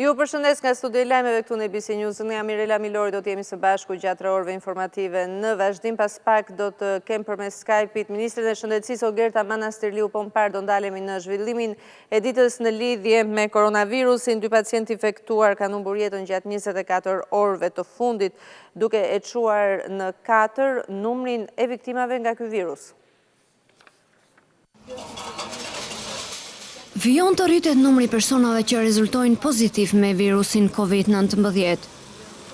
Ju përshëndes nga studio lajmeve këtu në ABC News. Unë jam Mirela Milori, do të jemi së bashku gjatë orëve informative në vazhdim. Pas pak do të kem përmes Skype-it Ministrin e Shëndetësisë Ogerta Manastirliu, po më parë do ndalemi në zhvillimin e ditës në lidhje me koronavirusin. 2 pacientë infektuar kanë humbur jetën gjatë 24 orëve të fundit, duke e çuar në 4 numrin e viktimave nga ky virus. Vijon të rritet numri personave që rezultojnë pozitiv me virusin COVID-19.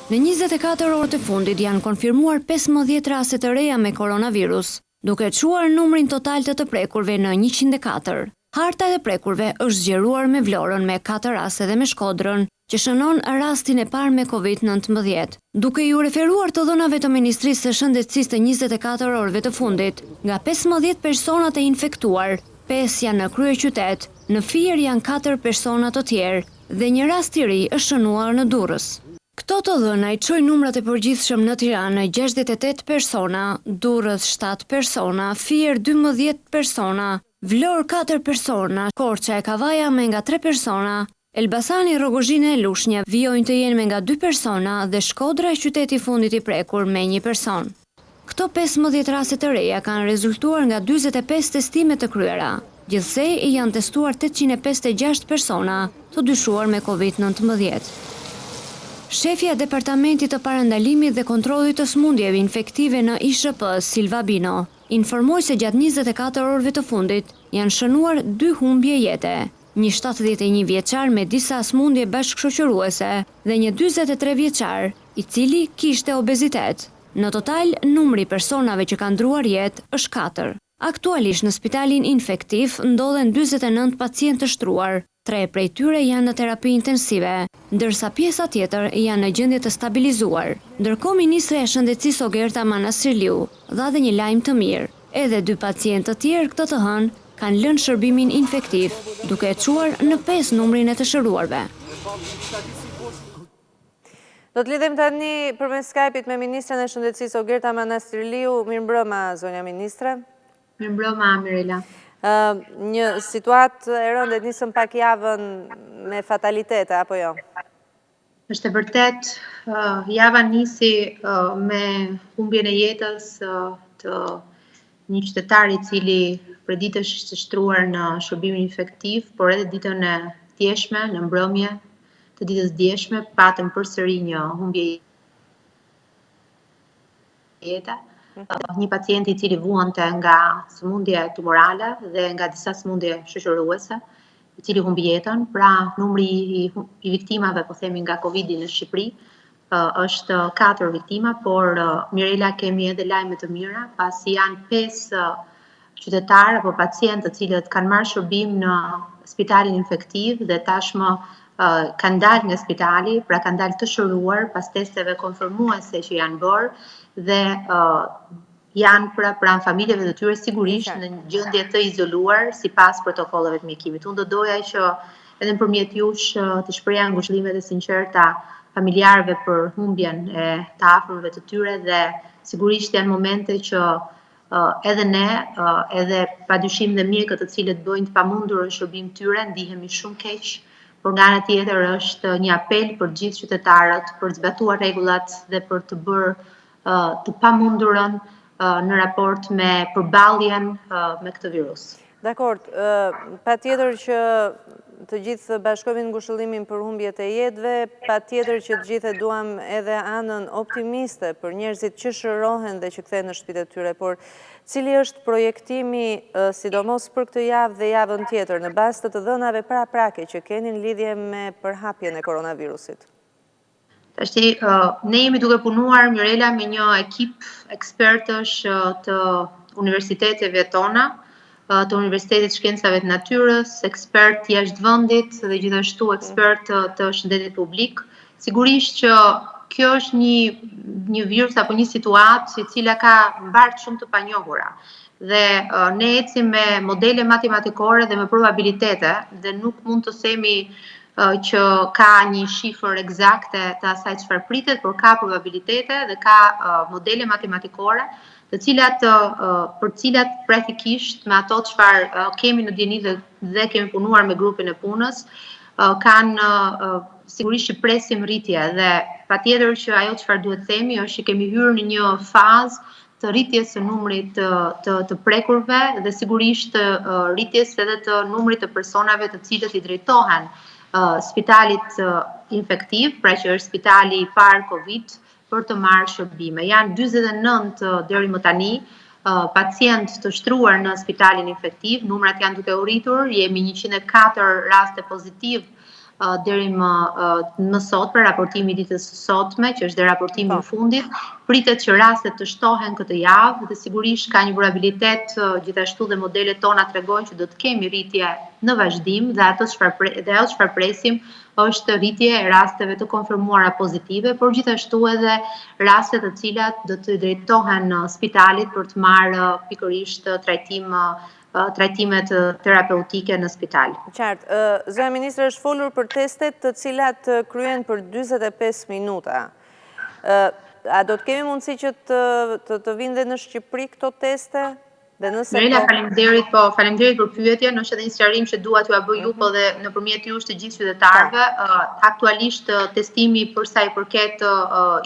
Në 24 orët e fundit janë konfirmuar 15 raste të reja me koronavirus, duke çuar numrin total të prekurve në 104. Harta e prekurve është zgjeruar me Vlorën me 4 raste dhe me Shkodrën, që shënon rastin e parë me COVID-19. Duke ju referuar të dhënave të Ministrisë së Shëndetësisë të 24 orëve të fundit, nga 15 personat e infektuar, 5 janë në kryeqytet, në Fier janë 4 persona të tjerë dhe një rast i ri është shënuar në Durrës. Këto të dhëna i çojnë numrat e përgjithshëm në Tiranë 68 persona, Durrës 7 persona, Fier 12 persona, Vlorë 4 persona, Korça e Kavaja me nga 3 persona, Elbasani, Rrogozhina e Lushnja vijojnë të jenë me nga 2 persona dhe Shkodra e qyteti fundit i prekur me 1 person. Këto 15 raste të reja kanë rezultuar nga 45 testime të kryera. Gjithsej janë testuar 856 persona të dyshuar me COVID-19. Shefja e Departamentit të Parandalimit dhe Kontrollit të Smundjeve Infektive në ISHP, Silva Bino, informoi se gjatë 24 orëve të fundit janë shënuar 2 humbje jete, një 71 vjeçar me disa smundje bashkëshoqëruese dhe një 43 vjeçar, i cili kishte obezitet. Në total, numri personave që kanë ndruar jetë është 4. Aktualisht në spitalin infektiv ndodhen 49 pacientë të shtruar, 3 prej tyre janë në terapi intensive, ndërsa pjesa tjetër janë në gjendje të stabilizuar. Ndërkohë Ministre e Shëndetësisë Ogerta Manastirliu dha dhe një lajm të mirë. Edhe 2 pacientë të tjerë këtë të hënë kanë lënë shërbimin infektiv, duke e çuar në 5 numrin e të shëruarve. Do të lidhem tani përmes Skype-it me Ministren e Shëndetësisë Ogerta Manastirliu. Mirëmbrëma, zonja Ministre. Mirëmbrëma, Mirela. Një situatë e rëndet nisëm pak javën me fatalitete, apo jo? Është e vërtet, java nisi me humbjen e jetës të një qytetari i cili për ditë është shtruar në shërbimin infektiv, por edhe ditën e djeshme, në mbrëmje të ditës djeshme, patëm përsëri një humbje jete. Një pacient i cili vuante nga sëmundje tumorale dhe nga disa sëmundje shoqëruese, i cili humbi jetën. Pra, numri i viktimave, po themi, nga Covid-i në Shqipëri është 4 viktima, por Mirela kemi edhe lajme të mira, pasi janë 5 qytetarë apo pacientë të cilët kanë marrë shërbim në spitalin infektiv dhe tashmë kanë dalë nga spitali, pra kanë dalë të shëruar pas testeve konfirmuese që janë bërë dhe janë pranë familjeve të tyre sigurisht në një gjendje të izoluar sipas protokolleve të mjekimit. Unë do doja që edhe nëpërmjet jush të shpreha ngushëllimet e sinqerta familjarëve për humbjen e të afërmëve të tyre dhe sigurisht janë momente që edhe ne, edhe padyshim dhe mjekët të cilët bëjnë të pamundur në shërbim tyre, ndihemi shumë keq. Por nga ana tjetër është një apel për gjithë qytetarët për të zbatuar rregullat dhe për të bërë të pamundurën në raport me përballjen me këtë virus. Dakor, patjetër që të gjithë bashkohemi në ngushëllimin për humbjet e jetëve, patjetër që të gjithë duam edhe anën optimiste për njerëzit që shërohen dhe që kthehen në shtëpitë e tyre, por cili është projektimi sidomos për këtë javë dhe javën tjetër në bazë të dhënave paraprake që keni në lidhje me përhapjen e koronavirusit? Tashti, ne jemi duke punuar, Mirela, me një ekip ekspertësh të universiteteve tona, të Universitetit Shkencave të Natyrës, ekspert jashtë vendit dhe gjithashtu ekspert të shëndetit publik. Sigurisht që kjo është një virus apo një situatë e cila ka mbartë shumë të panjohura. Dhe ne ecim me modele matematikore dhe me probabilitete dhe nuk mund të themi që ka një shifër eksakte të asaj çfarë pritet, por ka probabilitete dhe ka modele matematikore të cilat për cilat praktikisht me ato çfarë kemi në dieni dhe kemi punuar me grupin e punës kanë sigurisht që presim rritje dhe patjetër që ajo çfarë duhet themi është që kemi hyrë në një fazë të rritjes së numrit të prekurve dhe sigurisht rritjes edhe të numrit të personave të cilët i drejtohen spitalit infektiv, pra që është spitali i parë Covid, për të marrë shërbime. Janë 49 deri më tani pacient të shtruar në spitalin infektiv, numrat janë duke u rritur, jemi 104 raste pozitiv deri më sot për raportimi ditës së sotme, që është dhe raportimi i fundit. Pritet që rastet të shtohen këtë javë dhe sigurisht ka një probabilitet gjithashtu dhe modelet tona tregojnë që do të kemi rritje në vazhdim dhe ajo çfarë presim është rritje e rasteve të konfirmuara pozitive, por gjithashtu edhe raste të cilat do të drejtohen spitalit për të marrë pikërisht trajtimet terapeutike në spital. Qartë, zëra ministre është folur për testet të cilat kryen për 45 minuta. A do të kemi mundësi që të vinë dhe në Shqipëri këto teste? Mirela, faleminderit për pyetjen, është edhe një sqarim që dua t'ju bëj ju, po dhe nëpërmjet jush të gjithë qytetarëve. Aktualisht testimi për sa i përket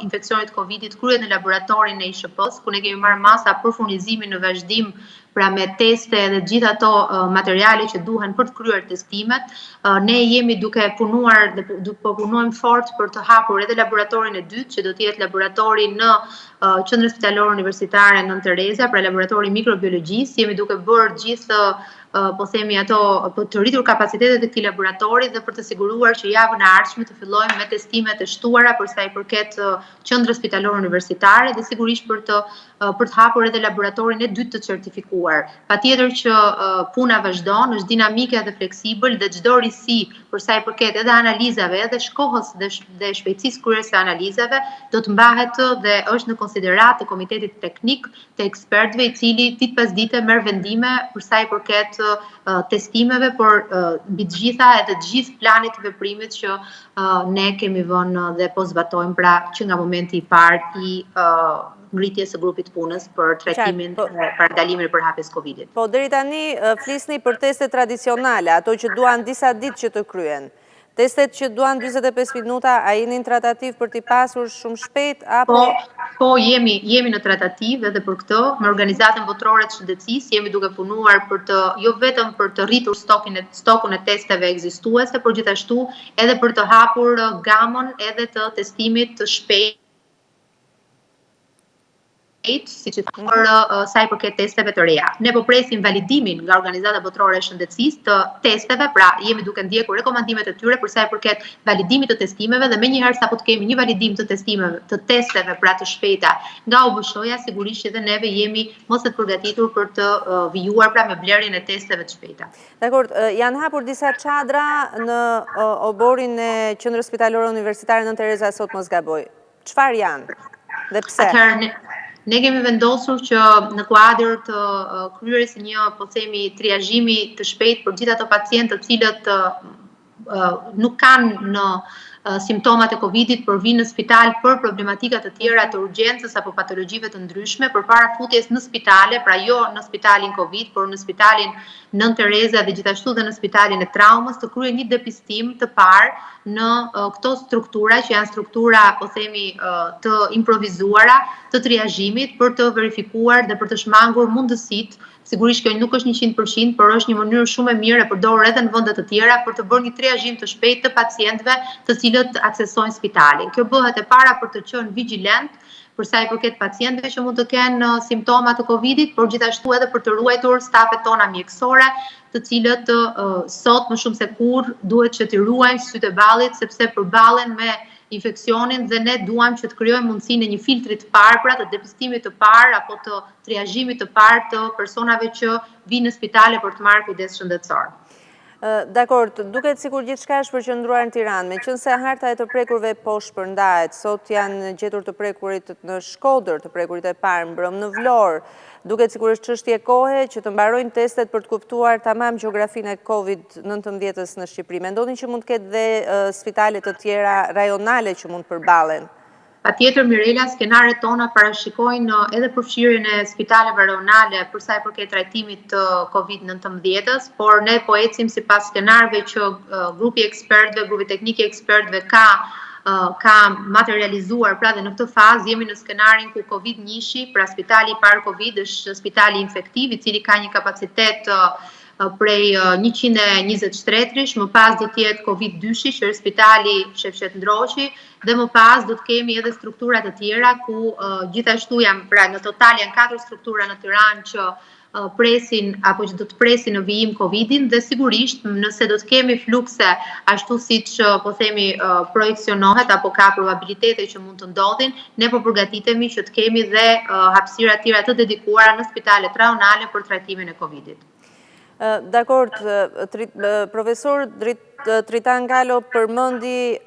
infeksionit Covidit kryhet në laboratorin e ISHP-s, ku ne kemi marrë masa për furnizimin në vazhdim, pra me teste dhe gjithë ato materiale që duhen për të kryer testimet. Ne jemi duke punuar dhe po punojmë fort për të hapur edhe laboratorin e dytë, që do të jetë laboratori në Qendrën Spitalore Universitare Nën Tereza, pra laboratori mikrobiologjisë. Jemi duke bërë gjithë po themi ato për të rritur kapacitetet e këtij laboratori dhe për të siguruar që javën e ardhshme të fillojmë me testimet e shtuara për sa i përket Qendrës Spitalore Universitare dhe sigurisht për të hapur edhe laboratorin e dytë të certifikuar. Patjetër që puna vazhdon, është dinamike dhe fleksibël dhe çdo risi për sa i përket edhe analizave, edhe shkohës dhe shpejtësisë kryerjes së analizave do të mbahet dhe është në konsiderat të komitetit teknik të ekspertëve i cili ditë pas dite merr vendime për sa i përket testimeve, por mbi të gjitha edhe të gjithë planit të veprimit që ne kemi vënë dhe po zbatojmë, pra që nga momenti i parë i ngritjes së grupit punës për trajtimin e parandalimin e përhapjes Covidit. Po deri tani flisni për testet tradicionale, ato që duan disa ditë që të kryen. Testet që duan 45 minuta, a jeni në tratativ për t'i pasur shumë shpejt apo? Po jemi në tratativ edhe për këtë, me organizatën botërore të shëndetësisë jemi duke punuar për të jo vetëm për të rritur stokun e testeve ekzistuese, por gjithashtu edhe për të hapur gamën edhe të testimit të shpejt, siç e për sa i përket testeve të reja. Ne po presim validimin nga Organizata Botërore e Shëndetësisë të testeve, pra jemi duke ndjekur rekomandimet e tyre për sa i përket validimit të testimeve dhe menjëherë sapo të kemi një validim të testeve pra të shpejta nga OBSH-ja, sigurisht edhe neve jemi mos të përgatitur për të vijuar pra me blerjen e testeve të shpejta. Dakor, janë hapur disa çadra në oborin e Qendrës Spitalore Universitare Nën Tereza, sot mos gaboj. Çfarë janë dhe pse? Ne kemi vendosur që në kuadër të kryerjes së një, po themi, triazhimi të shpejtë për gjithë ato pacientë të cilët nuk kanë në simptomat e Covidit, por vinë në spital për problematika të tjera të urgjencës apo patologjive të ndryshme, përpara futjes në spitale, pra jo në spitalin Covid, por në spitalin Nën Tereza dhe gjithashtu dhe në spitalin e traumës, të kryejë një depistim të parë në këto struktura që janë struktura, po themi, të improvizuara të triazhimit për të verifikuar dhe për të shmangur mundësitë. Sigurisht kjo nuk është 100%, por është një mënyrë shumë e mirë e përdorur edhe në vende të tjera për të bërë një triazhim të shpejtë të pacientëve të cilët aksesojnë spitalin. Kjo bëhet e para për të qenë vigjilent për sa i përket pacientëve që mund të kenë simptoma të Covidit, por gjithashtu edhe për të ruajtur stafet tona mjekësore, të cilët sot më shumë se kur duhet që t'i ruajmë sytë e ballit sepse përballen me infeksionin dhe ne duam që të krijojmë mundësinë e një filtri të parë, pra të depistimit të parë apo të triazhimit të parë të personave që vinë në spitale për të marrë kujdes shëndetësor. Dakor, duket sikur gjithçka është përqendruar në Tiranë, meqense harta e të prekurve po shpërndahet. Sot janë gjetur të prekurit në Shkodër, të prekurit e parë mbrëm në Vlorë. Duket sikur është çështje kohe që të mbarojnë testet për të kuptuar tamam gjeografinë e Covid-19 në Shqipëri. Mendoni që mund të ketë dhe spitale të tjera rajonale që mund përballen Patjetër, Mirela, skenaret tona parashikojnë edhe përfshirjen e spitaleve rajonale për sa i përket trajtimit të COVID-19-s, por ne po ecim sipas skenareve që grupi ekspertëve, grupi teknik i ekspertëve ka materializuar. Pra dhe në këtë fazë jemi në skenarin ku COVID-1, pra spitali i parë COVID është spitali infektiv, i cili ka një kapacitet prej 120 shtretrish, më pas do t'jetë COVID-2, që është spitali Shefqet Ndroqi, dhe më pas do të kemi edhe strukturat të tjera ku gjithashtu pra në total janë 4 struktura në Tiranë që presin apo që do të presin në vijim Covidin, dhe sigurisht nëse do të kemi flukse ashtu siç po themi projeksionohet apo ka probabilitete që mund të ndodhin, ne po përgatitemi që të kemi dhe hapësira të tjera të dedikuara në spitalet rajonale për trajtimin e Covidit. Dakord, profesor Tritan Galo përmendi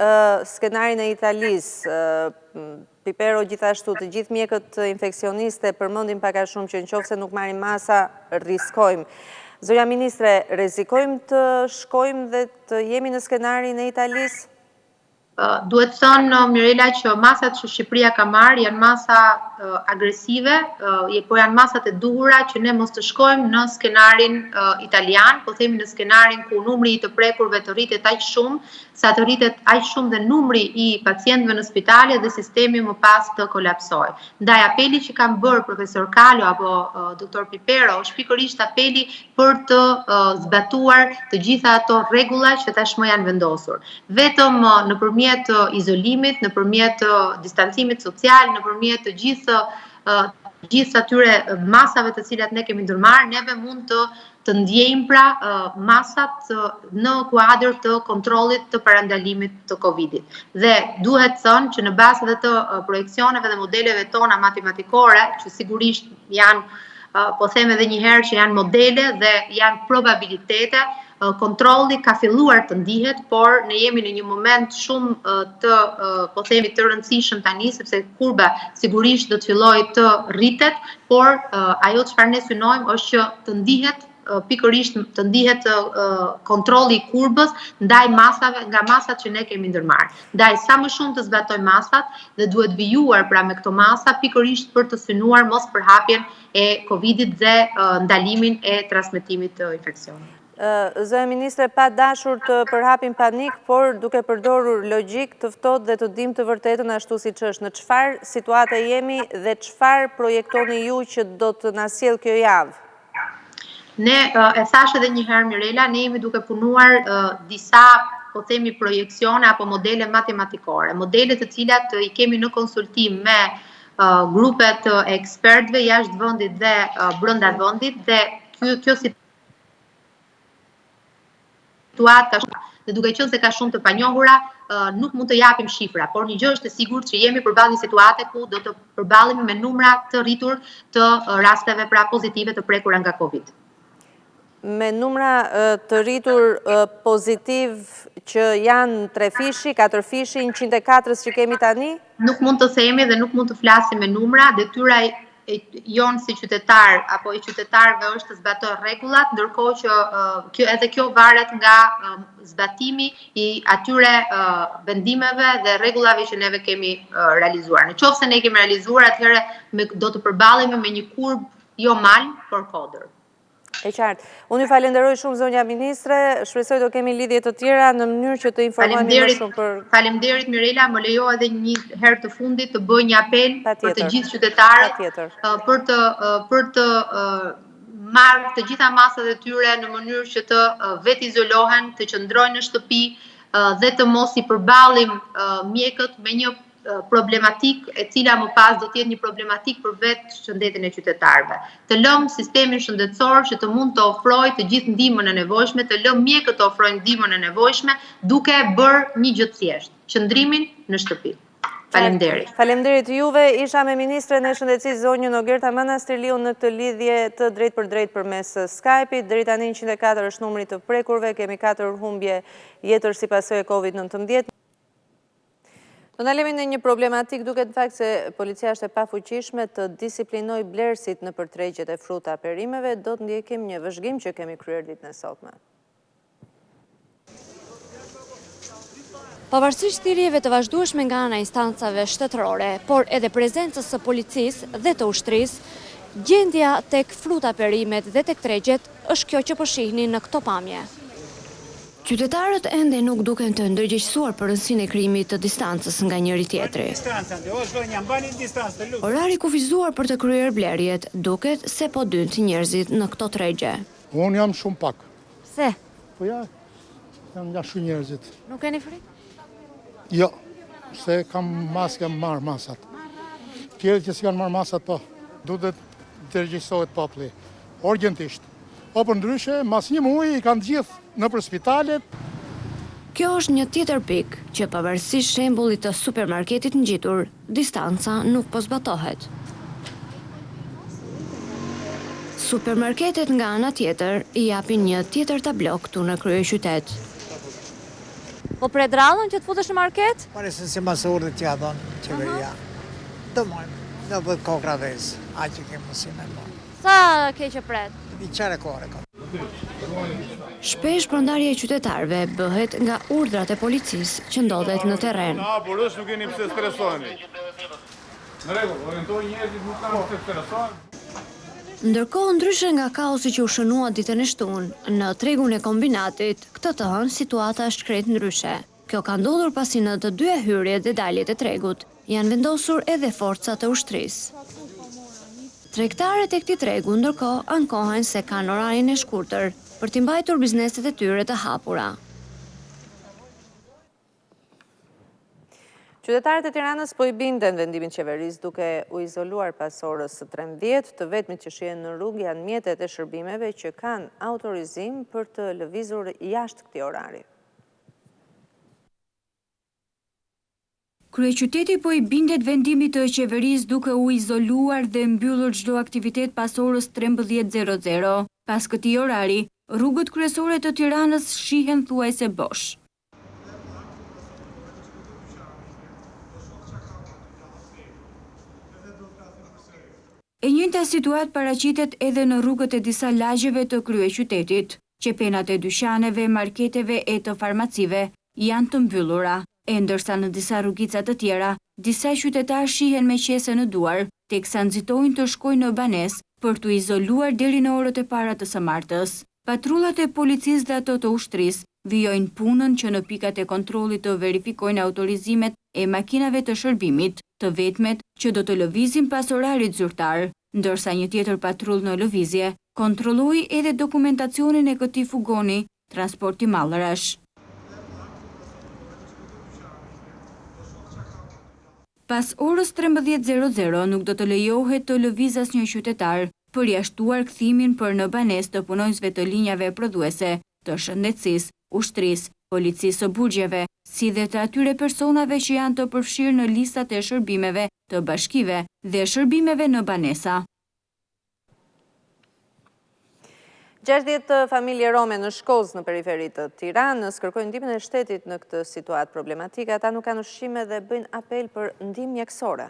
skenarin e Italisë, Pipero gjithashtu, të gjithë mjekët infeksioniste përmendin pak a shumë që nëse nuk marrim masa, riskojmë. Zonja Ministre, rrezikojmë të shkojmë dhe të jemi në skenarin e Italisë? Duhet thënë, Mirela, që masat që Shqipëria ka marrë janë masa agresive, po janë masat e duhura që ne mos të shkojmë në skenarin italian, po themi në skenarin ku numri i të prekurve të rritet aq shumë, sa të rritet aq shumë dhe numri i pacientëve në spitale dhe sistemi më pas të kolapsoj. Ndaj apeli që kam bërë profesor Kalo apo doktor Pipero është pikërisht apeli për të zbatuar të gjitha ato rregulla që tashmë janë vendosur. Vetëm nëpërmjet izolimit, nëpërmjet distancimit social, nëpërmjet të gjithë atyre masave të cilat ne kemi ndërmarrë, neve mund të ndjejmë pra masat në kuadër të kontrollit të parandalimit të Covidit. Dhe duhet thënë që në bazë edhe të projeksioneve dhe modeleve tona matematikore, që sigurisht janë, po them edhe një herë që janë modele dhe janë probabilitete, kontrolli ka filluar të ndihet, por ne jemi në një moment shumë po themi të rëndësishëm tani, sepse kurba sigurisht do të fillojë të rritet, por ajo çfarë ne synojmë është që të ndihet pikërisht të ndihet kontrolli i kurbës ndaj masave, nga masat që ne kemi ndërmarrë. Ndaj sa më shumë të zbatojmë masat dhe duhet vijuar pra me këto masa pikërisht për të synuar mos përhapjen e Covidit dhe ndalimin e transmetimit të infeksionit. Zonja Ministre, pa dashur të përhapim panik, por duke përdorur logjik të ftohtë dhe të dimë të vërtetën ashtu siç është. Në çfarë situate jemi dhe çfarë projektoni ju që do të na sjellë kjo javë? Ne e thash edhe një herë Mirela, ne jemi duke punuar disa po themi projeksione apo modele matematikore, modele të cilat i kemi në konsultim me grupet e ekspertëve jashtë vendit dhe brenda vendit, dhe kjo dhe duke qenë se ka shumë të panjohura, nuk mund të japim shifra, por një gjë është e sigurt që jemi përballë një situate ku do të përballemi me numra të rritur të rasteve pra pozitive të prekura nga Covid. Me numra të rritur pozitiv që janë 3 fishi, 4 fishi, 104 që kemi tani? Nuk mund të themi dhe nuk mund të flasim me numra, detyra jonë si qytetar apo i qytetarëve është të zbatojë rregullat, ndërkohë që edhe kjo varet nga zbatimi i atyre vendimeve dhe rregullave që neve kemi realizuar. Nëse ne kemi realizuar, atëherë do të përballemi me një kurbë jo mal, por kodër. E qartë. Unë ju falenderoj shumë zonja Ministre, shpresoj do kemi lidhje të tjera në mënyrë që të informojmë më shumë për... Faleminderit Mirela, më lejo edhe një herë të fundit të bëj një apel për të gjithë qytetarët, për të marrë të gjitha masat e tyre në mënyrë që të vetë izolohen, të qëndrojnë në shtëpi dhe të mos i përballim mjekët me një problematik e cila më pas do t'jetë një problematik për vetë shëndetin e qytetarëve. Të lëmë sistemin shëndetësor që të mund të ofrojë të gjithë ndihmën e nevojshme, të lëmë mjekët të ofrojnë ndihmën e nevojshme, duke bërë një gjë të thjeshtë, qëndrimin në shtëpi. Faleminderit. Faleminderit juve. Isha me Ministren e Shëndetësisë zonjën Ogerta Manastërliu në këtë lidhje të drejt për drejt përmes Skype-it. Deri tani 104 është numri të prekurve, kemi 4 humbje jetër si pasojë e COVID-19. Do ndalemi në një problematik, duket në fakt se policia është e pafuqishme të disiplinoj blerësit në përtregjet e fruta perimeve, do të ndjekim një vëzhgim që kemi kryer ditën e sotme. Pavarësisht thirrjeve të vazhdueshme nga ana e instancave shtetërore, por edhe prezencës së policisë dhe të ushtrisë, gjendja tek fruta perimet dhe tek tregjet është kjo që po shihni në këto pamje. Qytetarët ende nuk duken të ndërgjegjësuar për rëndësinë e krijimit të distancës nga njëri tjetri. Orari kufizuar për të kryer blerjet duket se po dynt njerëzit në këto tregje. Unë jam shumë pak. Se? Po ja, jam ngashu njerëzit. Nuk keni frikë? Jo, se kam marrë masat. Tjerët që s'kanë marrë masat, po, duhet të regjistohet populli, urgjentisht. O për ndryshe, mas një muaj i kanë gjithë në për spitalet. Kjo është një tjetër pikë që pavarësisht shembullit të supermarketit ngjitur, distanca nuk po zbatohet. Supermarketet nga ana tjetër i japin një tjetër tablok këtu në kryeqytet. Po pret radhën që të futesh në market? Pare se si masë urdhët që ja dhonë qeveria. Dë mojmë, në bëtë kokra vezë, a që kemë mësime më. Sa ke që pret? I qare kore ka. Shpesh prondarja e qytetarëve bëhet nga urdhrat e policisë që ndodhet në terren. Por është nuk keni pse stresoheni. Në rregull, orientoj njerëzit nuk kanë pse stresohen. Ndërkohë, ndryshe nga kaosi që u shënua ditën e shtunë në tregun e kombinatit, këtë të hënë situata është krejt ndryshe. Kjo ka ndodhur pasi në të dyja hyrjet dhe daljet e tregut janë vendosur edhe forcat të ushtrisë. Tregtarët e këtij tregu ndërkohë ankohen se kanë orarin e shkurtër për t'i mbajtur bizneset e tyre të hapura. Qytetarët e Tiranës po i binden vendimin qeverisë duke u izoluar pas orës së 13, të vetmit që shihen në rrugë janë mjetet e shërbimeve që kanë autorizim për të lëvizur jashtë këtij orari. Kryeqyteti po i bindet vendimit të qeverisë duke u izoluar dhe mbyllur çdo aktivitet pas orës 13:00. Pas këtij orari, rrugët kryesore të Tiranës shihen thuajse bosh. E njëjta situatë paraqitet edhe në rrugët e disa lajmeve të kryeqytetit. Qepenat e dyqaneve, marketeve e të farmacive janë të mbyllura, e ndërsa në disa rrugica të tjera, disa qytetarë shihen me qese në duar, teksa nxitojnë të shkojnë në banesë për t'u izoluar deri në orët e para të së martës. Patrullat e policisë dhe ato të ushtrisë vijojnë punën që në pikat e kontrollit të verifikojnë autorizimet e makinave të shërbimit, të vetmet që do të lëvizin pas orarit zyrtar, ndërsa një tjetër patrull në lëvizje kontrolloi edhe dokumentacionin e këtij fugoni transporti mallrash. Pas orës 13:00 nuk do të lejohet të lëviz asnjë qytetar, përjashtuar kthimin për në banesë të punonjësve të linjave prodhuese, të shëndetësisë, ushtrisë, policisë së burgjeve, si dhe të atyre personave që janë të përfshirë në listat e shërbimeve të bashkive dhe shërbimeve në banesa. 60 familje rome në Shkozë në periferi të Tiranës kërkojnë ndihmën e shtetit në këtë situatë problematike. Ata nuk kanë ushqime dhe bëjnë apel për ndihmë mjekësore.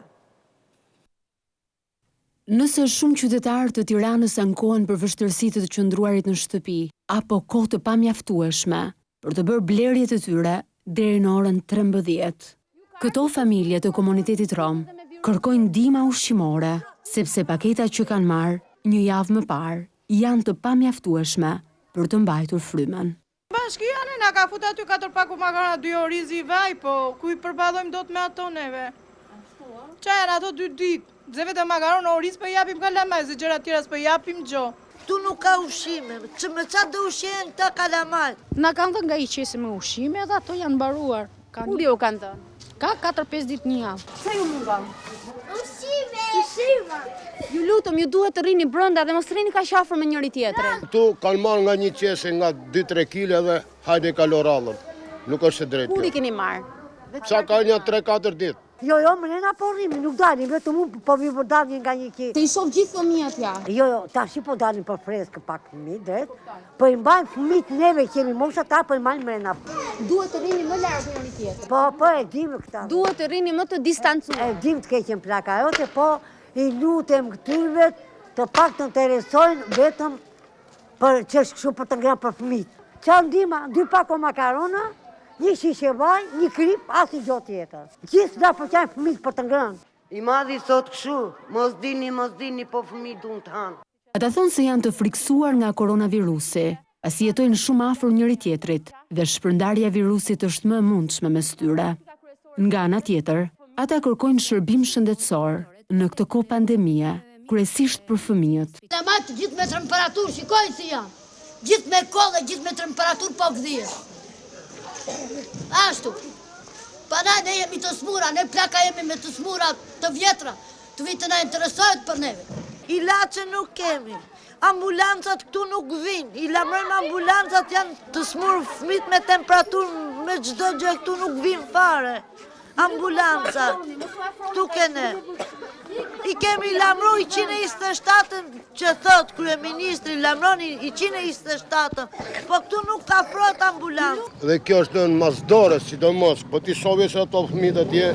Nëse shumë qytetarë të Tiranës ankohen për vështirësitë të qëndruarit në shtëpi apo kohë të pamjaftueshme për të bërë blerjet e tyre deri në orën 13. Këto familje të komunitetit rom kërkojnë ndihmë ushqimore sepse paketat që kanë marrë një javë më parë janë të pamjaftueshme për të mbajtur frymën. Bashkia na ka fut aty 4 paku makarona 2 orizi vaj, po ku i përballojmë dot me ato neve. Çfarë ato 2 ditë? Ze vetë makaronë oriz po japim kalamaj, se gjëra tjera s'po japim gjë. Tu nuk ka ushqime, që me qa do ushqen të kalamaj. Na kanë dhënë nga i qesi me ushqime dhe ato janë mbaruar. Kur ju kanë dhënë? Ka 4-5 ditë një javë. Sa ju mungon? Ushqime! Ju lutem, ju duhet të rrini brenda dhe mos rrini kaq afër me njëri tjetrin. Tu kanë marrë nga një qese nga 2-3 kg dhe hajde kalorallën. Nuk është e drejtë. Kur i keni marrë? Sa ka një 3-4 ditë. Jo, më nena po rrimi, nuk dalim, vetëm unë po mi po dalim nga një ki. Se i shoh gjithë fëmijët ja. Jo, tash po dalim për freskë pak fëmijë, drejt. Po i mbajmë fëmijët neve kemi mosha ta po i mbajmë mrena. Duhet të rrini më larg njëri tjetrit. Po e dim këta. Duhet të rrini më të distancuar. E dim të keqen plaka jote, po i lutem këtyre të paktën të interesojnë vetëm për ç'është kështu për të ngrënë për fëmijët. Çfarë ndihma, 2 pako makarona, Një shishe vaj, një krip, asnjë gjë tjetër. Gjithë nga përqajnë fëmijët për të ngrënë. I madhi thot kështu, mos dini, po fëmijët duan të hanë. Ata thonë se janë të friksuar nga koronavirusi, pasi jetojnë shumë afër njëri tjetrit dhe shpërndarja e virusit është më e mundshme mes tyre. Nga ana tjetër, ata kërkojnë shërbim shëndetësor në këtë kohë pandemie, kryesisht për fëmijët. Të majtë gjithë me temperaturë, shikojnë si janë. Gjithë me kollë, gjithë me temperaturë po gdhije. Ashtu. Pana ne jemi të smura, ne plaka jemi me të smura të vjetra, të vitë na interesojët për neve. Ilaçe nuk kemi, ambulancat këtu nuk vinë, i lamrojmë ambulancat janë të smurë fëmijët me temperaturë, me çdo gjë këtu nuk vinë fare. Ambulanca, këtu kene. I kemi lamru i 127 që thot kryeministri, lamroni i 127, po këtu nuk ka frot ambulancë. Dhe kjo është në masdore, sidomos, po ti shohë se ato fëmijët atje,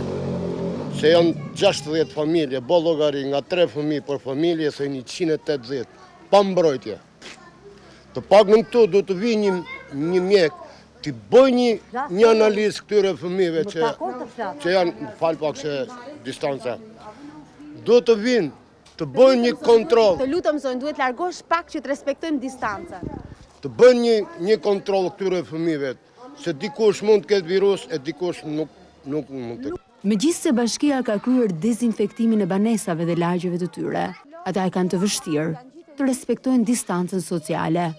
se janë 60 familje, bo llogari nga 3 fëmijë për familje, se 180, pa mbrojtje. Të pagën këtu do të vi një mjek, të bëj një analizë këtyre fëmijëve që janë, fal pak se distanca. Do të vinë, të bëjnë një kontroll. Të lutëm zonë, duhet largosh pak që të respektojmë distancën. Të bëjnë një kontroll këtyre fëmijëve, se dikush mund të ketë virus e dikush nuk mund të. Megjithëse bashkia ka kryer dezinfektimin e banesave dhe lagjeve të tyre, ata e kanë të vështirë të respektojnë distancën sociale.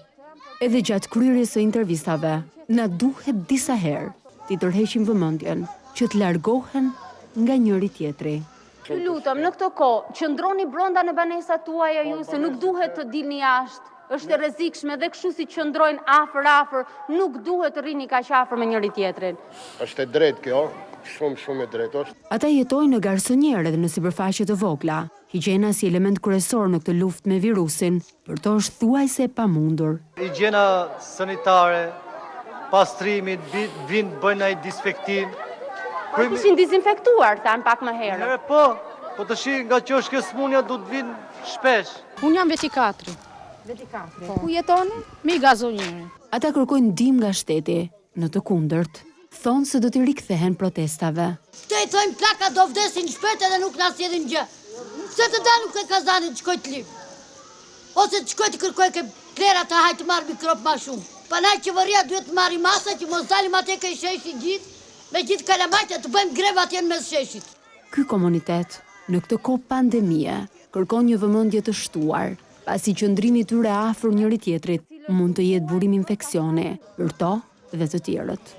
Edhe gjatë kryerjes së intervistave, na duhet disa herë të tërheqim vëmendjen që të largohen nga njëri tjetri. Të lutëm, në këtë kohë, qëndroni brenda në banesat tuaja ju, se nuk duhet të dilni jashtë. Është e rrezikshme dhe kështu si qëndrojnë afër, nuk duhet të rrini kaq afër me njëri tjetrin. Është e drejtë kjo, shumë e drejtë është. Ata jetojnë në garsonjere dhe në sipërfaqe të vogla. Higjiena si element kryesor në këtë luftë me virusin, për to është thuajse e pamundur. Higjiena sanitare, pastrimi, bëjnë ai disinfektim. Ishin dezinfektuar, thanë pak më herë. Po të shi nga që është kjo smunja du të vinë shpesh. Unë jam veti 4. Ku jetoni? Mi gazonjere. Ata kërkojnë ndihmë nga shteti, në të kundërt, thonë se do të rikthehen protestave. Te i thojmë plaka do vdesin shpejt edhe nuk na sjedhin gjë. Se të da nuk e kazani të shkoj të lip. Ose të shkoj të kërkoj ke klera të hajtë marrë mikrop ma shumë. Panaj qeveria duhet të marri masa që mos dalim atje ke sheshi gjithë, me gjithë kalamajtë të bëjmë greva atje në mes sheshit. Ky komunitet, në këtë kohë pandemie, kërkon një vëmendje të shtuar, pasi qëndrimi tyre afër njëri tjetrit mund të jetë burim infeksioni për to dhe të tjerët.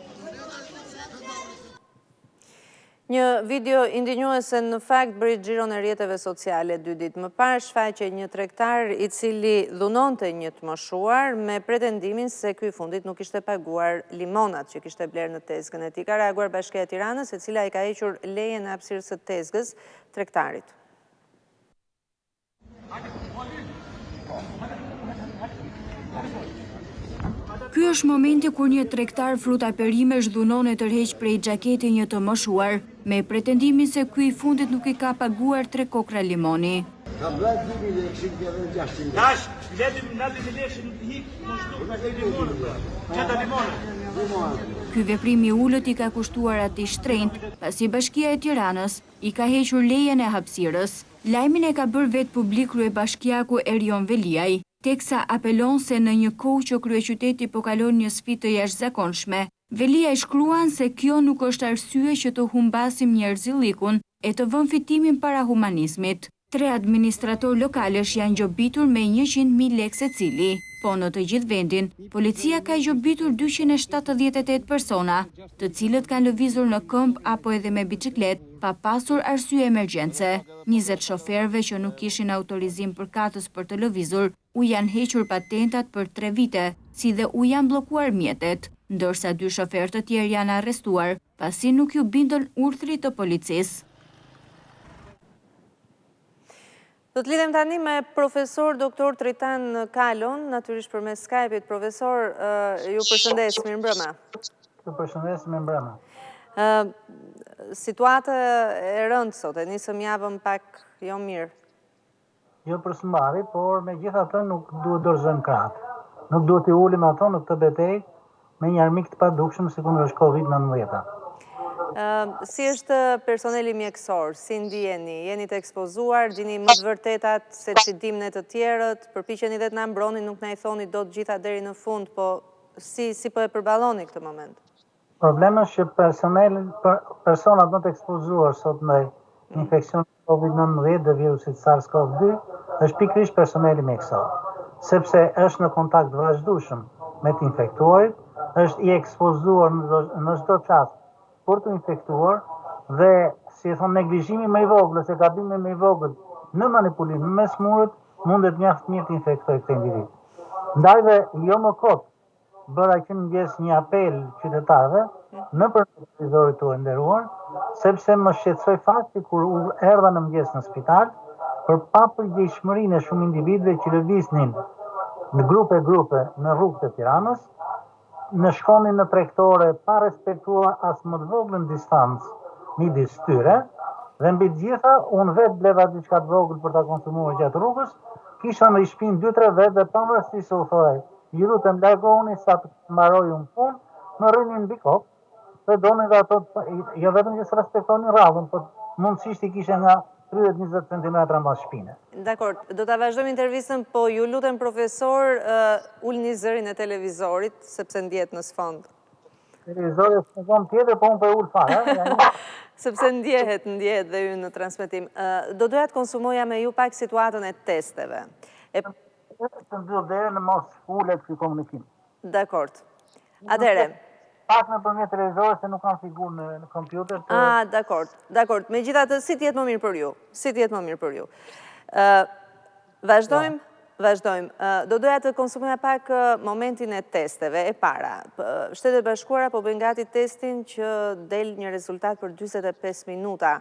Një video indinjuese në fakt bëri xhiron e rrjeteve sociale 2 ditë më parë shfaqe një tregtar i cili dhunonte një të moshuar me pretendimin se ky fundit nuk ishte paguar limonat që kishte blerë në tezgën e tij. Ka reaguar Bashkia e Tiranës, e cila i ka hequr lejen e hapësirës së tezgës tregtarit. Ky është momenti kur një tregtar fruta perimesh dhunon e tërheq prej xhaketi një të moshuar, me pretendimin se ky i fundit nuk i ka paguar 3 kokra limoni. Ky veprim i ulët i ka kushtuar atij shtrenjtë, pasi Bashkia e Tiranës i ka hequr lejen e hapësirës. Lajmin e ka bërë vetë publik kryebashkiaku Erion Veliaj, teksa apelon se në një kohë që kryeqyteti po kalon një sfidë të jashtëzakonshme, Veliaj shkruan se kjo nuk është arsye që të humbasim njerëzillikun e të vënë fitimin para humanizmit. 3 administrator lokalësh janë gjobitur me 100.000 lekë secili, po në të gjithë vendin, policia ka gjobitur 278 persona, të cilët kanë lëvizur në këmbë apo edhe me biciklet, pa pasur arsye emergjence. 20 shoferëve që nuk kishin autorizim përkatës për të lëvizur, u janë hequr patentat për 3 vite, si dhe u janë bllokuar mjetet, ndërsa 2 shoferë të tjerë janë arrestuar, pasi nuk ju bindën urdhrit të policisë. Do të lidhem tani me profesor doktor Tritan Kalon, natyrisht përmes Skype-it. Profesor, ju përshëndes, mirëmbrëma. Ju përshëndes, mirëmbrëma. Situata e rëndë sot, e nisëm javën pak jo mirë. Jo për sëmbari, por me gjitha të nuk duhet dorëzojmë kratë. Nuk duhet i ulim ato në këtë betejë, me një armik të padukshëm si kundër është COVID-19. Si është personeli mjekësor, si ndjeni, jeni të ekspozuar, dini më të vërtetat se që dim në të tjerët, përpiqeni dhe të na mbroni, nuk na i thoni do të gjitha deri në fund, po si po e përballoni këtë moment? Problemi është që personat më të ekspozuar sot ndaj infeksionit COVID-19 dhe virusit SARS-CoV-2 është pikërisht personeli mjekësor, sepse është në kontakt vazhdueshëm me të infektuarit, është i ekspozuar në çdo çast për të infektuar dhe, si e thonë, neglizhimi më i vogël ose gabimi më i vogël në manipulim me smurët mundet mjaft mirë të infektoj këtë individ. Ndaj dhe jo më kot bëra që në mëngjes një apel qytetarëve në televizorit tuaj nderuar, sepse më shqetësoi fakti kur erdha në mëngjes në spital për papërgjegjshmërinë e shumë individëve që lëviznin në grupe në rrugët e Tiranës, në shkonin në tregtore pa respektuar as më të voglën distancë midis tyre, dhe mbi të gjitha unë vetë bleva diçka të vogël për ta konsumuar gjatë rrugës, kisha në shtëpinë 2-3 vetë dhe pavarësisht se u thorej, ju lutem largohuni sa të mbaroj unë punë, më rrinin mbi kokë, dhe donin dhe ato, jo vetëm që s'respektonin radhën, por mundësisht i kishe nga 30-20 cm mbas shpine. Dakor, do ta vazhdojmë intervistën, po ju lutem profesor, ulni zërin e televizorit, sepse ndjet në sfond. Televizori është në zonë tjetër, po unë për ul fare. Sepse ndjehet dhe ju në transmetim. Do doja të konsumoja me ju pak situatën e testeve. Të ndyll deri në mos ulet ky komunikim. Dakor. Atëre. Pak nëpërmjet televizorit se nuk kam figurë në kompjuter. Dakor. Megjithatë, si të jetë më mirë për ju. Vazhdojmë. Do doja të konsumoja pak momentin e testeve e para. Shtetet e Bashkuara po bëjnë gati testin që del një rezultat për 45 minuta.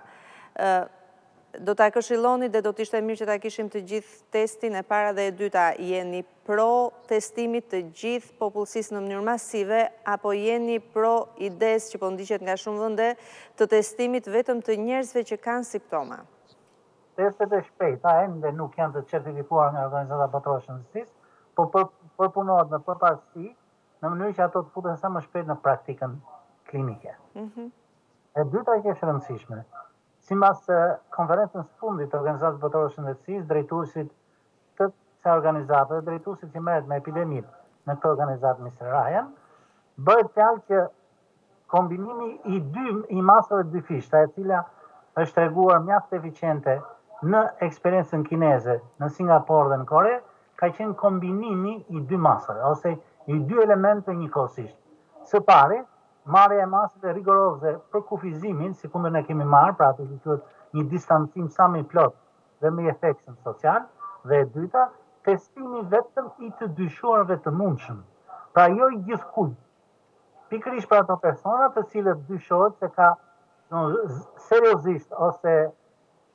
Do ta këshilloni dhe do t'ishte mirë që ta kishim të gjithë testin e para dhe e dyta. Jeni pro testimit të gjithë popullsisë në mënyrë masive, apo jeni pro ides që po ndiqet nga shumë vende të testimit vetëm të njerëzve që kanë simptoma? Testet e shpejta ende nuk janë të certifikuar nga Organizata Botërore e Shëndetësisë, po përpunohet në përparësi në mënyrë që ato të futen sa më shpejt në praktikën klinike. E dyta që është rëndësishme, sipas konferencës fundit të Organizatës Botërore të Shëndetësisë, drejtuesit të kësaj organizate, drejtuesit që merret me epidemitë në këtë organizatë, Mr. Ryan, bëhet fjalë që kombinimi i masave dyfishta, e cila është treguar mjaft eficiente në eksperiencën kineze në Singapore dhe në Kore, ka qenë kombinimi i dy masave, ose i dy elemente njëkohësisht. Së pari, marrja e masave rigoroze për kufizimin, si kundër ne kemi marrë, pra atë që quhet një distancim sa më i plot dhe me efektin social, dhe e dyta, testimi vetëm i të dyshuarve të mundshëm. Pra jo i gjithkujt. Pikërisht për ato persona të cilët dyshohet se ka seriozisht ose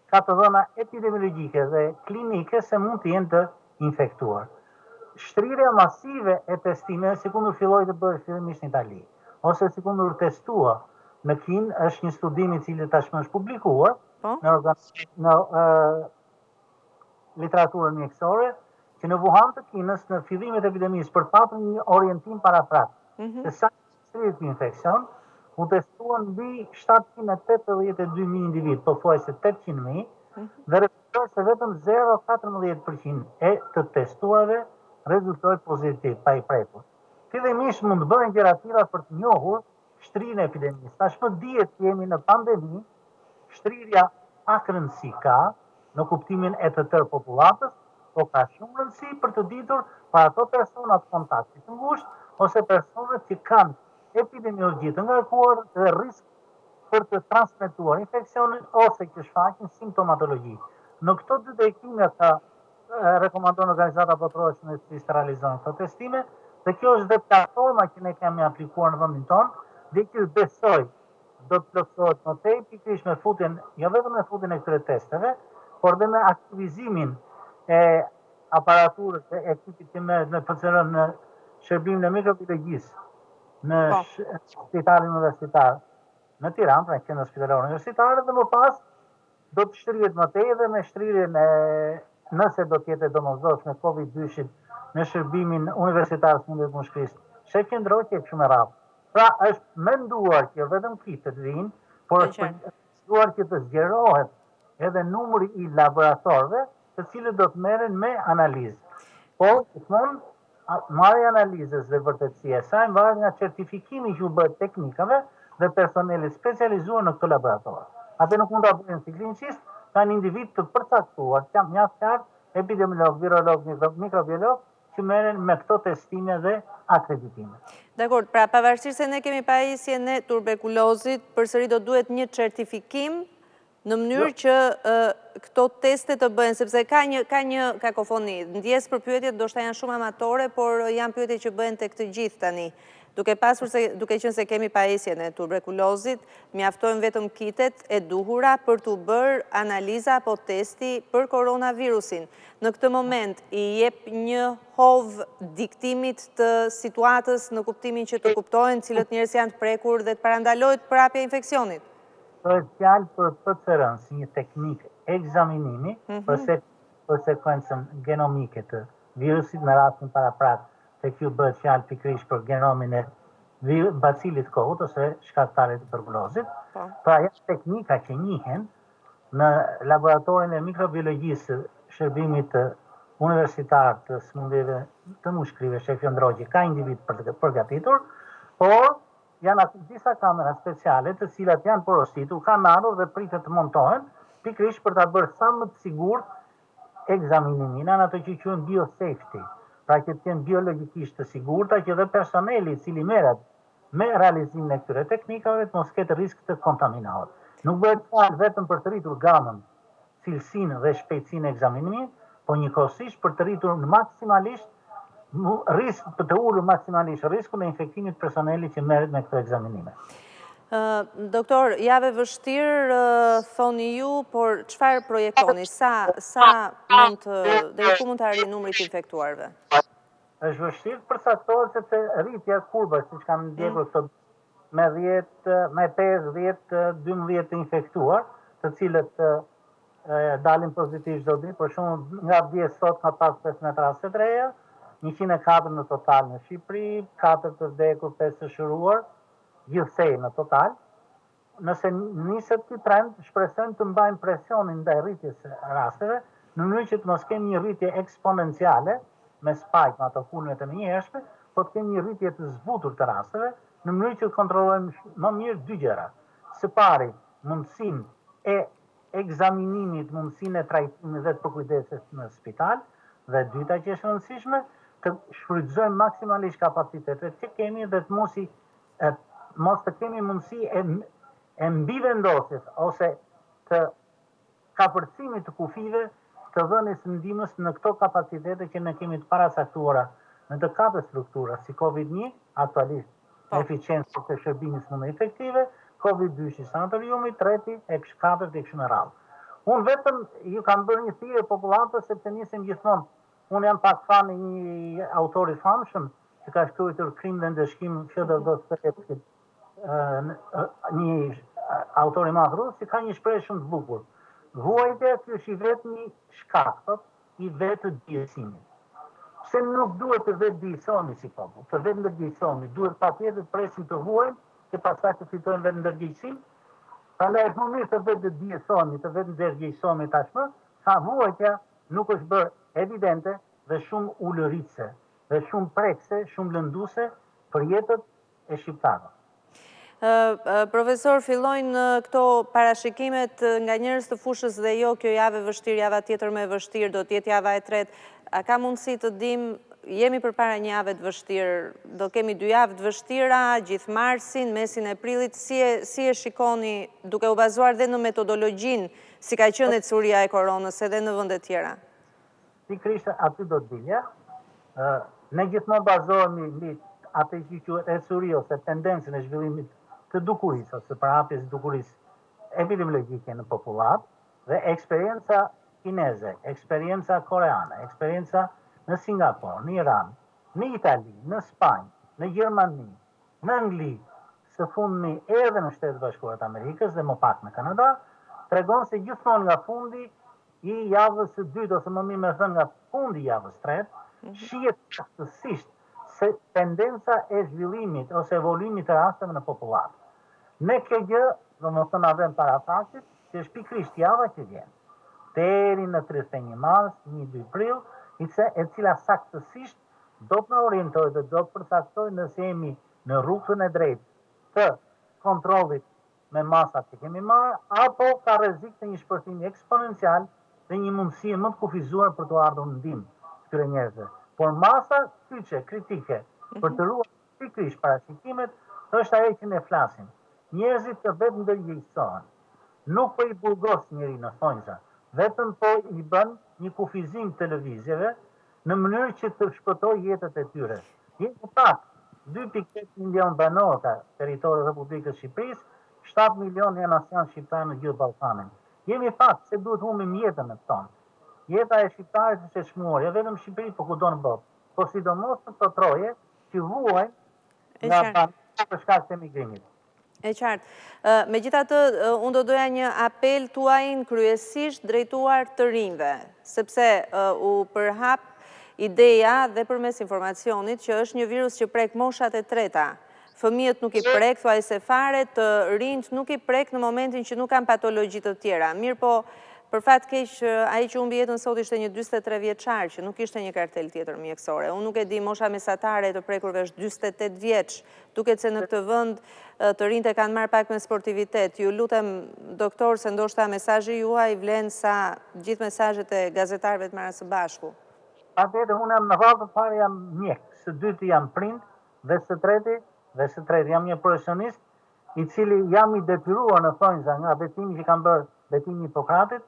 ka të dhëna epidemiologjike dhe klinike se mund të jenë të infektuar. Shtrirja masive e testimeve, sikundur filloi të bëhet fillimisht në Itali, ose sikundur testua në Kinë, është një studim i cili tashmë është publikuar në literaturën mjekësore, që në Wuhan të Kinës, në fillimet e epidemisë, për patur një orientim paraprak, se sa shtrirjet një infekcion, u testuan mbi 782.000 individ, pothuajse 800.000, dhe rezultoi se vetëm 0,14% e të testuarve rezultoi pozitiv, pa i prekur. Fillimisht mund të bëhen gjëra të tilla për të njohur shtrirjen e epidemisë. Tashmë dihet që jemi në pandemi, shtrirja pak rëndësi ka në kuptimin e të tërë popullatës, po ka shumë rëndësi për të ditur për ato persona të kontaktit të ngushtë ose personat që kanë epidemiologji të ngarkuar dhe risk për të transmetuar infeksionin ose që shfaqin simptomatologji. Në këto dy drejtime ka rekomandon Organizata Botërore e Shëndetësisë të realizojnë këto testime, dhe kjo është dhe platforma që ne kemi aplikuar në vendin tonë, dhe që besoj do të plotësohet më tej pikërisht me futjen, jo vetëm me futjen e këtyre testeve, por dhe me aktivizimin e aparaturës e ekipit që merret me PCR në shërbimin e mikrobiologjisë në spitalin universitar në Tiranë, pra në qendrën spitalore universitare, dhe më pas do të shtrihet më tej dhe me shtrirjen nëse do të jetë domosdoshme COVID-2-shit në shërbimin universitar së mundjet mushkërisë shef qendrore që shumë rrallë. Pra është menduar që vetëm kitet vinë, por është menduar që të zgjerohet edhe numri I laboratorëve të cilët do të merren me analizë. Por, gjithmonë, marrja analizës dhe vërtetësia e saj varet nga certifikimi që u bëhet teknikave dhe personelit specializuar në këtë laborator. Atë nuk mund ta bëjnë si klinicist, kanë individ të përcaktuar, mjaft qartë, epidemiolog, virolog, mikrobiolog, që merren me këto testime dhe akreditime. Dakor, pra pavarësisht se ne kemi pajisjen e tuberkulozit, përsëri do duhet një certifikim në mënyrë që këto teste të bëhen, sepse ka një kakofoni. Ndjes për pyetjet ndoshta janë shumë amatore, por janë pyetje që bëhen tek të gjithë tani. Duke qenë se kemi pajisjen e tuberkulozit, mjaftojnë vetëm kitet e duhura për të bërë analiza apo testi për koronavirusin. Në këtë moment I jep një hovë diktimit të situatës në kuptimin që të kuptojnë cilët njerëz janë të prekur dhe të parandalohet prapja e infeksionit. Është fjalë për PCR-n si një teknikë ekzaminimi për sekuencën genomike të virusit në rastin paraprak, se kjo bëhet fjalë pikërisht për genomin e bacilit kohut ose shkaktarit të tuberkulozit. Pra janë teknika që njihen në laboratorin e mikrobiologjisë shërbimit të universitar të smundjeve të mushkrive shef qendror, ka individ për të përgatitur, por janë disa kamera speciale të cilat janë porositur, kanë ardhur dhe pritet të montohen, pikërisht për ta bërë sa më të sigurt ekzaminimin, ato që quhen biosafety, pra që të jenë biologjikisht të sigurta, që dhe personeli I cili merret me realizimin e këtyre teknikave të mos ketë risk të kontaminohet. Nuk bëhet fjalë vetëm për të rritur gamën, cilësinë dhe shpejtësinë e ekzaminimit, por njëkohësisht për të rritur maksimalisht për të ulur maksimalisht riskun e infektimit personelit që merret me këto ekzaminime. Doktor, jave vështirë, thoni ju, por çfarë projektoni? Sa mund deri ku mund të arrijë numri I infektuarve? Është vështirë përcaktohet sepse rritja kurbës, siç kanë ndjekur këto me 5, 10, 12 të infektuar, të cilët dalin pozitiv çdo ditë, për shembull, nga dje sot ka pas 15 raste të reja, 104 në total në Shqipëri, 4 të vdekur, 5 të shëruar, gjithsej në total. Nëse niset ky trend, shpresojmë të mbajmë presionin ndaj rritjes së rasteve, në mënyrë që të mos kemi një rritje eksponenciale me spike, me ato kulmet e menjëhershme, por të kemi një rritje të zbutur të rasteve, në mënyrë që të kontrollojmë më mirë dy gjëra. Së pari, mundësinë e ekzaminimit, mundësinë e trajtimit dhe të përkujdeses në spital, dhe dyta që është rëndësishme, të shfrytëzojmë maksimalisht kapacitetet që kemi dhe të mos të kemi mundësi e mbivendosjes ose të kapërcimit të kufive të dhënies së ndihmës në këto kapacitete që ne kemi të paracaktuara në të katër struktura, si COVID-1, aktualisht me eficiencë të shërbimit së efektive, COVID-2 i sanatoriumit, treti e katërt e kështu me radhë. Unë vetëm ju kam bërë një thirrje popullatës sepse nisem gjithmonë. Unë jam pak fan I një autori famshëm që ka shkruar Krim dhe ndëshkim Fyodor Dostojevski, një autor I madh rus, që ka një shprehje shumë të bukur. Vuajtja është I vetmi shkak I vetë dijesimit. Se nuk duhet të vetë dijesoni si popull, të vetë ndërgjegjësohemi, duhet patjetër të presim të vuajmë, që pastaj të fitojmë vetë ndërgjegjësim. Prandaj është më mirë të vetë dijesoni, të vetë ndërgjegjësohemi tashmë, sa vuajtja nuk është bërë evidente dhe shumë ulëritse, dhe shumë prekse, shumë lënduese për jetët e shqiptarëve. Profesor, fillojnë këto parashikimet nga njerëz të fushës dhe jo kjo javë e vështirë, java tjetër më e vështirë, do t'jetë java e tretë. A ka mundësi të dim, jemi përpara një jave të vështirë, do kemi 2 javë të vështira, gjithë marsin, mesin e prillit, si e shikoni duke u bazuar dhe në metodologjinë, si ka qenë ecuria e koronës edhe në vende tjera? Pikërisht aty do të dilja. Ne gjithmonë bazohemi mbi atë që quhet ecuri ose tendencën e zhvillimit të dukurisë ose përhapjes së dukurisë epidemiologjike në popullat dhe eksperienca kineze, eksperienca koreane, eksperienca në Singapur, në Iran, në Itali, në Spanjë, në Gjermani, në Angli, së fundmi edhe në Shtetet Bashkuara të Amerikës dhe më pak në Kanada, tregon se gjithmonë nga fundi I javës së dytë ose më mirë me thënë nga fundi I javës së tretë, shihet saktësisht tendenca e zhvillimit ose evoluimit të rasteve në popullat. Ne kjo gjë, do më të avem para faktit, që është pikrisht java që vjen. Deri në 31 mars, 1-2 prill, e cila saktësisht do të në orientojë dhe do të përcaktojë nëse jemi në rrugën e drejtë të kontrollit me masat që kemi marrë, apo ka rrezik të një shpërthimi eksponencial dhe një mundësi më të kufizuar për të ardhur në ndihmë këtyre njerëzve. Por masa kyçe kritike për të ruajtur pikërisht parashikimet është ajo që ne flasim. Njerëzit të vetë ndërgjegjësohen. Nuk po i burgos njëri në thonjza, vetëm po i bën një kufizim të lëvizjeve në mënyrë që të shpëtojë jetët e tyre. Jemi pak 2.8 milion banor ka territori i Republikës Shqipërisë, 7 milion janë asian shqiptarë në gjithë Ballkanin. Jemi pak se duhet humbim jetën e tonë. Jeta e shqiptarit është e çmuar, jo vetëm në Shqipëri, por kudo në botë. Po sidomos në këto troje që vuajnë nga banor për shkak të emigrimit. E qartë. Megjithatë, unë do doja një apel tuaj kryesisht drejtuar të rinjve, sepse u përhap ideja dhe përmes informacionit që është një virus që prek moshat e treta. Fëmijët nuk i prek, thuajse fare, të rinjt nuk i prek në momentin që nuk kanë patologjit të tjera. Mirë po, për fat keq, ai që humbi jetën sot ishte një 43 vjeçar që nuk ishte një kartel tjetër mjekësore. Unë nuk e di mosha mesatare të prekurve është 48 vjeç, duket se në këtë vend të rinjtë kanë marrë pak me sportivitet. Ju lutem, doktor, se ndoshta mesazhi juaj vlen sa gjithë mesazhet e gazetarëve të marrë së bashku. Atëherë unë jam në radhë parë jam mjek, së dyti jam prind dhe së treti jam një profesionist i cili jam i detyruar në thonjza nga betimi që kam bërë betimi Hipokratit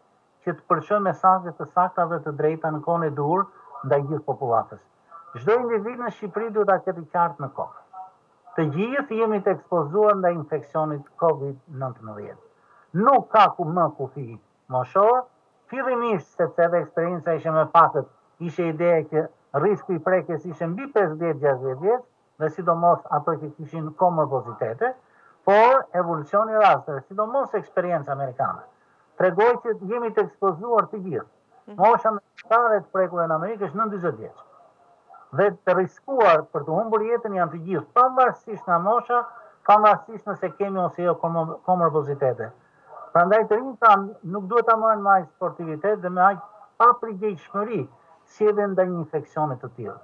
që të përçoj mesazhe të sakta dhe të drejta në kohën e duhur ndaj gjithë popullatës. Çdo individ në Shqipëri duhet ta ketë qartë në kokë. Të gjithë jemi të ekspozuar ndaj infeksionit COVID-19. Nuk ka më kufi moshor, fillimisht sepse edhe eksperienca ishte më pakët, ishte ideja që risku i prekjes ishte mbi 50-60 vjeç, dhe sidomos ato që kishin komorbiditete, por evolucioni i rasteve, sidomos eksperienca amerikane, tregoi që jemi të ekspozuar të gjithë. Mosha mesatare të prekurve në Amerikë është 90 vjeç. Dhe të riskuar për të humbur jetën janë të gjithë, pavarësisht nga mosha, pavarësisht nëse kemi ose jo komorbiditete. Prandaj të rinjt nuk duhet ta marrin me aq sportivitet dhe me aq paprigjeshmëri si edhe ndaj një infeksioni të tillë.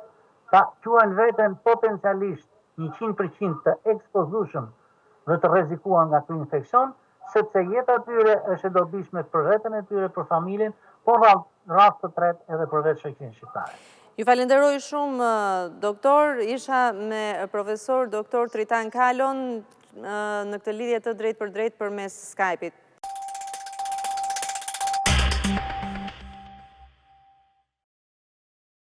Ta quajnë veten potencialisht 100% të ekspozueshëm dhe të rrezikuar nga ky infeksion, sepse jeta e tyre është e dobishme për veten e tyre, për familjen, por rast të tretë edhe për vetë shoqërinë shqiptare. Ju falenderoj shumë, doktor. Isha me profesor doktor Tritan Kalon në këtë lidhje të drejt për drejt përmes Skype-it.